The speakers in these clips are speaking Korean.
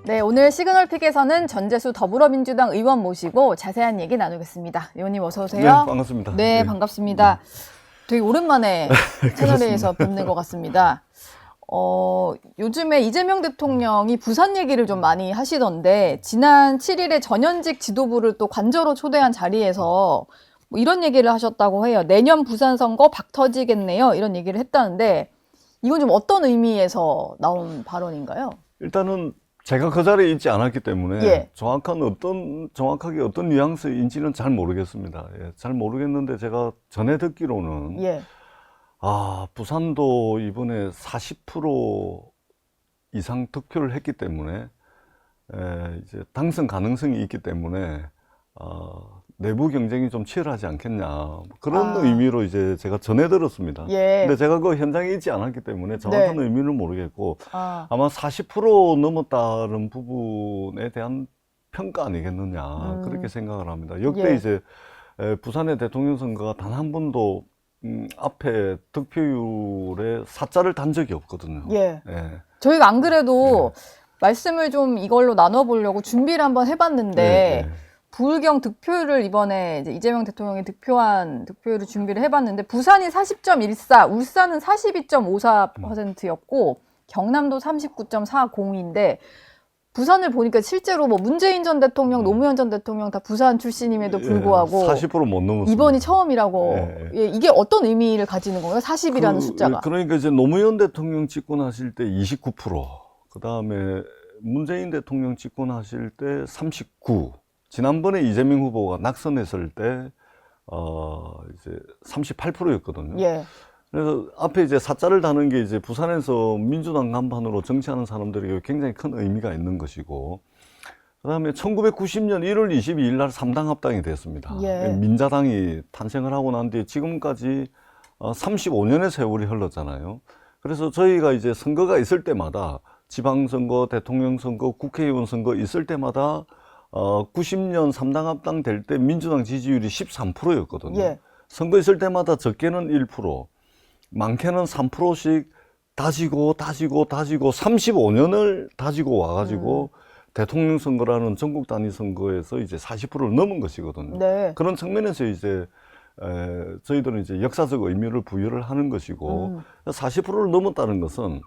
네, 오늘 시그널픽에서는 전재수 더불어민주당 의원 모시고 자세한 얘기 나누겠습니다. 의원님 어서 오세요. 네, 반갑습니다. 네, 반갑습니다. 되게 오랜만에 채널A에서 뵙는 것 같습니다. 요즘에 이재명 대통령이 부산 얘기를 좀 많이 하시던데 지난 7일에 전현직 지도부를 또 관저로 초대한 자리에서 뭐 이런 얘기를 하셨다고 해요. 내년 부산 선거 박 터지겠네요. 이런 얘기를 했다는데 이건 좀 어떤 의미에서 나온 발언인가요? 일단은 제가 그 자리에 있지 않았기 때문에 예. 정확하게 어떤 뉘앙스인지는 잘 모르겠습니다. 예, 잘 모르겠는데 제가 전해 듣기로는 예. 부산도 이번에 40% 이상 득표를 했기 때문에 이제 당선 가능성이 있기 때문에 내부 경쟁이 좀 치열하지 않겠냐 그런 의미로 이제 제가 전해 들었습니다. 예. 근데 제가 그 현장에 있지 않았기 때문에 정확한 네. 의미는 모르겠고 아마 40% 넘었다는 부분에 대한 평가 아니겠느냐 그렇게 생각을 합니다. 역대 예. 이제 부산의 대통령 선거가 단 한 번도 앞에 득표율에 사자를 단 적이 없거든요. 예. 예. 저희가 안 그래도 말씀을 좀 이걸로 나눠보려고 준비를 한번 해봤는데 부울경 득표율을 이번에 이제 이재명 대통령이 득표한 득표율을 준비를 해봤는데 부산이 40.14, 울산은 42.54%였고 경남도 39.40인데 부산을 보니까 실제로 뭐 문재인 전 대통령, 노무현 전 대통령 다 부산 출신임에도 불구하고 40%못 넘었어요. 이번이 처음이라고. 예, 이게 어떤 의미를 가지는 건가요? 40이라는 숫자가. 그러니까 이제 노무현 대통령 집권하실 때 29%, 그 다음에 문재인 대통령 집권하실 때 39%, 지난번에 이재명 후보가 낙선했을 때 이제 38%였거든요. 예. 그래서 앞에 이제 사자를 다는 게 이제 부산에서 민주당 간판으로 정치하는 사람들에게 굉장히 큰 의미가 있는 것이고, 그 다음에 1990년 1월 22일 날 3당 합당이 됐습니다. 예. 민자당이 탄생을 하고 난 뒤에 지금까지 35년의 세월이 흘렀잖아요. 그래서 저희가 이제 선거가 있을 때마다 지방선거, 대통령 선거, 국회의원 선거 있을 때마다 90년 3당 합당 될 때 민주당 지지율이 13%였거든요. 예. 선거 있을 때마다 적게는 1%, 많게는 3%씩 다지고 35년을 다지고 와가지고 대통령 선거라는 전국 단위 선거에서 이제 40%를 넘은 것이거든요. 네. 그런 측면에서 이제 저희들은 이제 역사적 의미를 부여를 하는 것이고 40%를 넘었다는 것은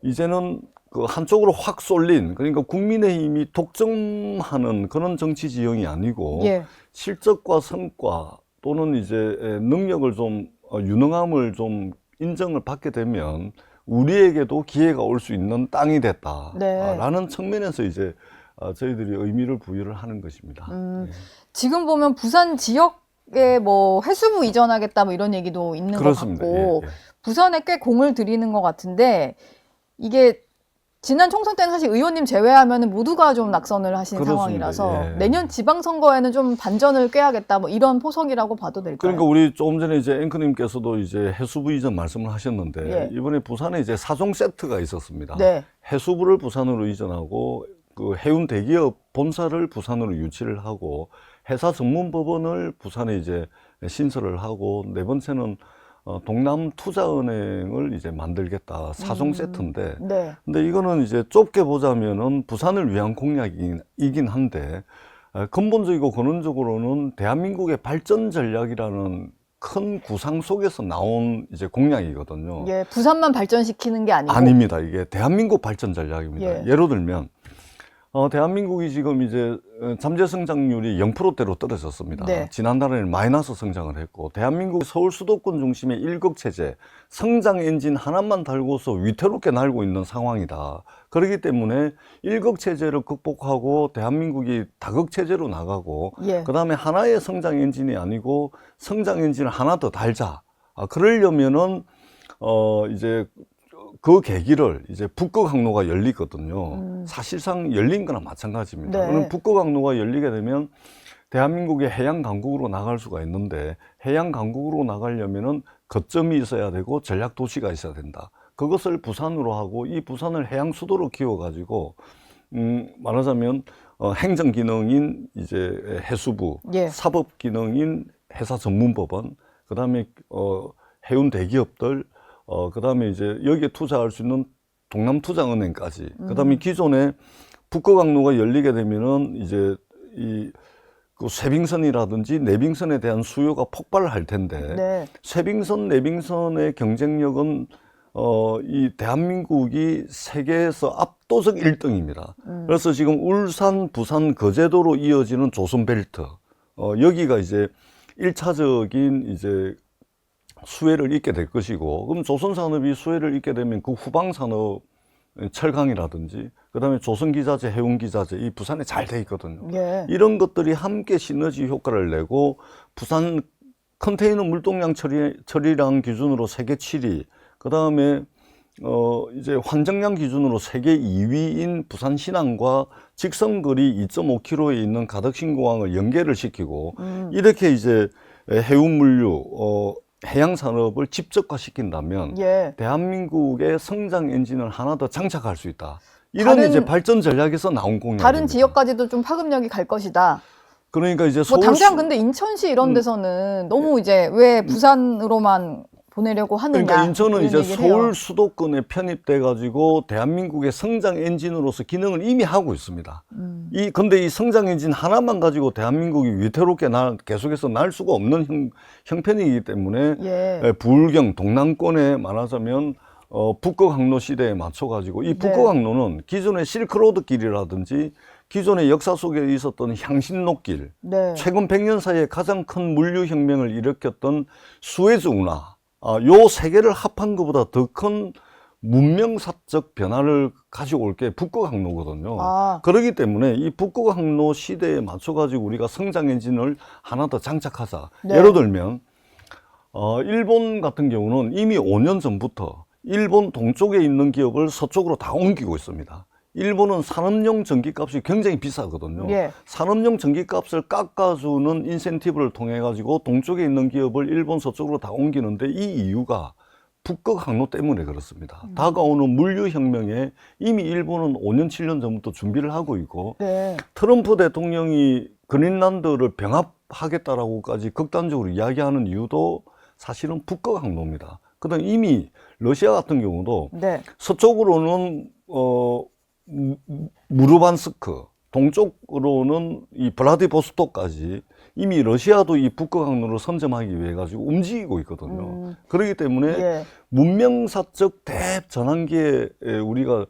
이제는 그 한쪽으로 확 쏠린, 그러니까 국민의힘이 독점하는 그런 정치 지형이 아니고 예. 실적과 성과 또는 이제 능력을 좀 유능함을 좀 인정을 받게 되면 우리에게도 기회가 올 수 있는 땅이 됐다라는 측면에서 이제 저희들이 의미를 부여를 하는 것입니다. 지금 보면 부산 지역에 뭐 해수부 이전하겠다 뭐 이런 얘기도 있는 그렇습니다. 것 같고 예. 부산에 꽤 공을 들이는 것 같은데 이게 지난 총선 때는 사실 의원님 제외하면 모두가 좀 낙선을 하신 그렇습니다. 상황이라서 예. 내년 지방선거에는 좀 반전을 꾀하겠다 뭐 이런 포석이라고 봐도 될까요? 그러니까 우리 조금 전에 이제 앵커님께서도 이제 해수부 이전 말씀을 하셨는데 예. 이번에 부산에 이제 4종 세트가 있었습니다. 네. 해수부를 부산으로 이전하고 그 해운 대기업 본사를 부산으로 유치를 하고 회사 전문법원을 부산에 이제 신설을 하고 네 번째는 동남투자은행을 이제 만들겠다. 4종 세트인데 네. 근데 이거는 이제 좁게 보자면은 부산을 위한 공약이긴 한데 근본적이고 근원적으로는 대한민국의 발전 전략이라는 큰 구상 속에서 나온 이제 공약이거든요. 예, 부산만 발전시키는 게 아니고 아닙니다. 이게 대한민국 발전 전략입니다. 예. 예를 들면 대한민국이 지금 이제 잠재 성장률이 0%대로 떨어졌습니다. 네. 지난달에는 마이너스 성장을 했고, 대한민국 서울 수도권 중심의 일극체제, 성장 엔진 하나만 달고서 위태롭게 날고 있는 상황이다. 그렇기 때문에 일극체제를 극복하고 대한민국이 다극체제로 나가고, 예. 그 다음에 하나의 성장 엔진이 아니고 성장 엔진을 하나 더 달자. 그러려면은 이제 그 계기를 이제 북극 항로가 열리거든요. 사실상 열린 거나 마찬가지입니다. 네. 그럼 북극 항로가 열리게 되면 대한민국의 해양 강국으로 나갈 수가 있는데 해양 강국으로 나가려면은 거점이 있어야 되고 전략 도시가 있어야 된다. 그것을 부산으로 하고 이 부산을 해양 수도로 키워가지고 말하자면 행정 기능인 이제 해수부, 예. 사법 기능인 회사 전문법원, 그다음에 해운 대기업들, 그다음에 이제 여기에 투자할 수 있는 동남투자은행까지, 그다음에 기존에 북거강로가 열리게 되면은 이제 그 쇠빙선이라든지 내빙선에 대한 수요가 폭발할 텐데 네. 쇠빙선, 내빙선의 경쟁력은 이 대한민국이 세계에서 압도적 1등입니다. 그래서 지금 울산, 부산, 거제도로 이어지는 조선벨트, 여기가 이제 1차적인 이제 수혜를 잇게 될 것이고, 그럼 조선산업이 수혜를 잇게 되면 그 후방산업, 철강이라든지, 그 다음에 조선기자재, 해운기자재, 이 부산에 잘 돼 있거든요. 예. 이런 것들이 함께 시너지 효과를 내고, 부산 컨테이너 물동량 처리량 기준으로 세계 7위, 그 다음에 이제 환정량 기준으로 세계 2위인 부산 신항과 직선거리 2.5km에 있는 가덕신공항을 연계를 시키고 이렇게 이제 해운물류, 해양산업을 집적화시킨다면 예. 대한민국의 성장 엔진을 하나 더 장착할 수 있다. 이런 다른- 이제 발전 전략에서 나온 공약입니다. 다른 지역까지도 좀 파급력이 갈 것이다. 그러니까 이제 뭐 서울 당장 근데 인천시 이런 데서는 너무 이제 왜 부산으로만 보내려고 하느냐. 그러니까 인천은 이런 이제 얘기를 해요. 서울 수도권에 편입돼 가지고 대한민국의 성장 엔진으로서 기능을 이미 하고 있습니다. 근데 이 성장 엔진 하나만 가지고 대한민국이 위태롭게 계속해서 날 수가 없는 형편이기 때문에 예. 부울경 동남권에 말하자면 북거강로 시대에 맞춰 가지고 이 북거강로는 기존의 실크로드 길이라든지 기존의 역사 속에 있었던 향신로길, 네. 최근 100년 사이에 가장 큰 물류혁명을 일으켰던 수에즈 운하, 요 세 개를 합한 것보다 더 큰 문명사적 변화를 가져올 게 북거강로거든요. 아. 그렇기 때문에 이 북거강로 시대에 맞춰가지고 우리가 성장 엔진을 하나 더 장착하자. 네. 예를 들면, 일본 같은 경우는 이미 5년 전부터 일본 동쪽에 있는 기업을 서쪽으로 다 옮기고 있습니다. 일본은 산업용 전기값이 굉장히 비싸거든요. 예. 산업용 전기값을 깎아주는 인센티브를 통해 가지고 동쪽에 있는 기업을 일본 서쪽으로 다 옮기는데 이 이유가 북거강로 때문에 그렇습니다. 다가오는 물류혁명에 이미 일본은 5년, 7년 전부터 준비를 하고 있고 네. 트럼프 대통령이 그린란드를 병합하겠다라고까지 극단적으로 이야기하는 이유도 사실은 북거강로입니다. 그다음 이미 러시아 같은 경우도 네. 서쪽으로는 무르반스크, 동쪽으로는 이 블라디보스토크까지 이미 러시아도 이 북거강로를 선점하기 위해 가지고 움직이고 있거든요. 그렇기 때문에 예. 문명사적 대전환기에 우리가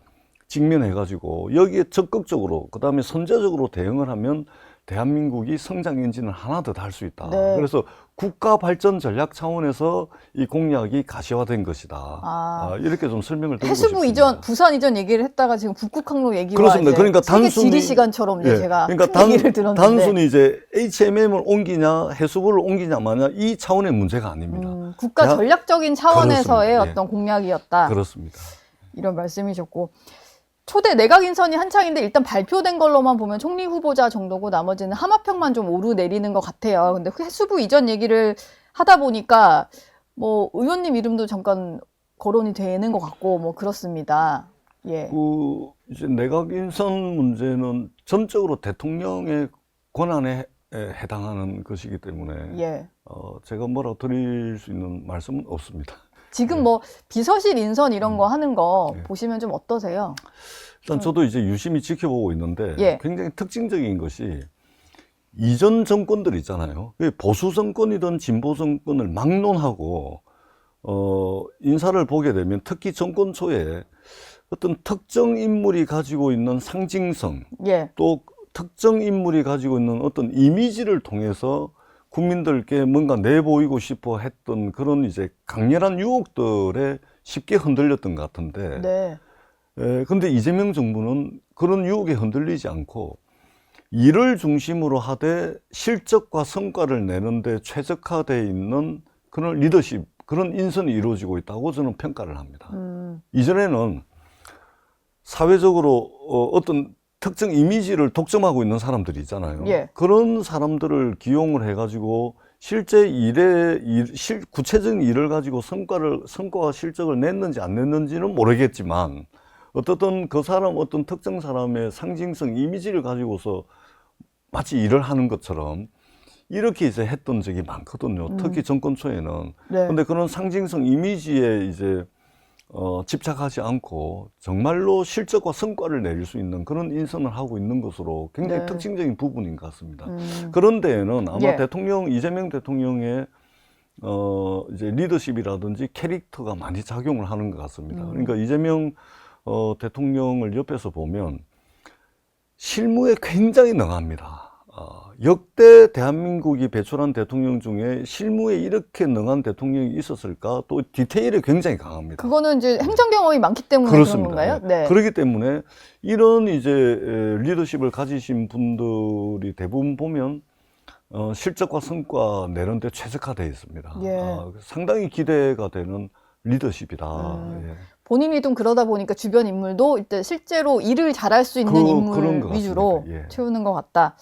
직면해 가지고 여기에 적극적으로 그다음에 선제적으로 대응을 하면 대한민국이 성장 엔진을 하나 더 달 수 있다. 네. 그래서 국가 발전 전략 차원에서 이 공약이 가시화된 것이다. 아. 이렇게 좀 설명을 드리고 해수부 싶습니다. 이전, 부산 이전 얘기를 했다가 지금 북극항로 얘기와 그렇습니다. 이제 그러니까 세계 단순히 지리 시간처럼 이제 예, 제가 그러니까 큰 얘기를 들었는데 단순히 이제 HMM을 옮기냐 해수부를 옮기냐 마냐 이 차원의 문제가 아닙니다. 국가 대한- 전략적인 차원에서의 그렇습니다. 예. 어떤 공약이었다. 그렇습니다. 이런 말씀이셨고 초대 내각 인선이 한창인데 일단 발표된 걸로만 보면 총리 후보자 정도고 나머지는 하마평만 좀 오르내리는 것 같아요. 근데 해수부 이전 얘기를 하다 보니까 뭐 의원님 이름도 잠깐 거론이 되는 것 같고 뭐 그렇습니다. 예. 이제 내각 인선 문제는 전적으로 대통령의 권한에 해당하는 것이기 때문에 예. 제가 뭐라 드릴 수 있는 말씀은 없습니다. 지금 뭐 비서실 인선 이런 거 하는 거 예. 보시면 좀 어떠세요? 일단 저도 이제 유심히 지켜보고 있는데 예. 굉장히 특징적인 것이 이전 정권들 있잖아요. 보수 정권이든 진보 정권을 막론하고 인사를 보게 되면 특히 정권 초에 어떤 특정 인물이 가지고 있는 상징성 예. 또 특정 인물이 가지고 있는 어떤 이미지를 통해서 국민들께 뭔가 내보이고 싶어 했던 그런 이제 강렬한 유혹들에 쉽게 흔들렸던 것 같은데 네. 근데 이재명 정부는 그런 유혹에 흔들리지 않고 일을 중심으로 하되 실적과 성과를 내는데 최적화되어 있는 그런 리더십, 그런 인선이 이루어지고 있다고 저는 평가를 합니다. 이전에는 사회적으로 어떤 특정 이미지를 독점하고 있는 사람들이 있잖아요. 예. 그런 사람들을 기용을 해가지고 실제 구체적인 일을 가지고 성과와 실적을 냈는지 안 냈는지는 모르겠지만 어떻든 그 사람 어떤 특정 사람의 상징성 이미지를 가지고서 마치 일을 하는 것처럼 이렇게 이제 했던 적이 많거든요. 특히 정권 초에는. 네. 근데 그런 상징성 이미지에 이제 집착하지 않고 정말로 실적과 성과를 내릴 수 있는 그런 인선을 하고 있는 것으로 굉장히 네. 특징적인 부분인 것 같습니다. 그런 데에는 아마 예. 이재명 대통령의 이제 리더십이라든지 캐릭터가 많이 작용을 하는 것 같습니다. 그러니까 이재명 대통령을 옆에서 보면 실무에 굉장히 능합니다. 역대 대한민국이 배출한 대통령 중에 실무에 이렇게 능한 대통령이 있었을까? 또 디테일이 굉장히 강합니다. 그거는 이제 행정 경험이 많기 때문에 그렇습니다. 그런 건가요? 네. 그렇기 때문에 이런 이제 리더십을 가지신 분들이 대부분 보면 실적과 성과 내는데 최적화되어 있습니다. 예. 상당히 기대가 되는 리더십이다. 예. 본인이 좀 그러다 보니까 주변 인물도 일단 실제로 일을 잘할 수 있는 그런 인물 것 위주로 같습니다. 예. 채우는 것 같다.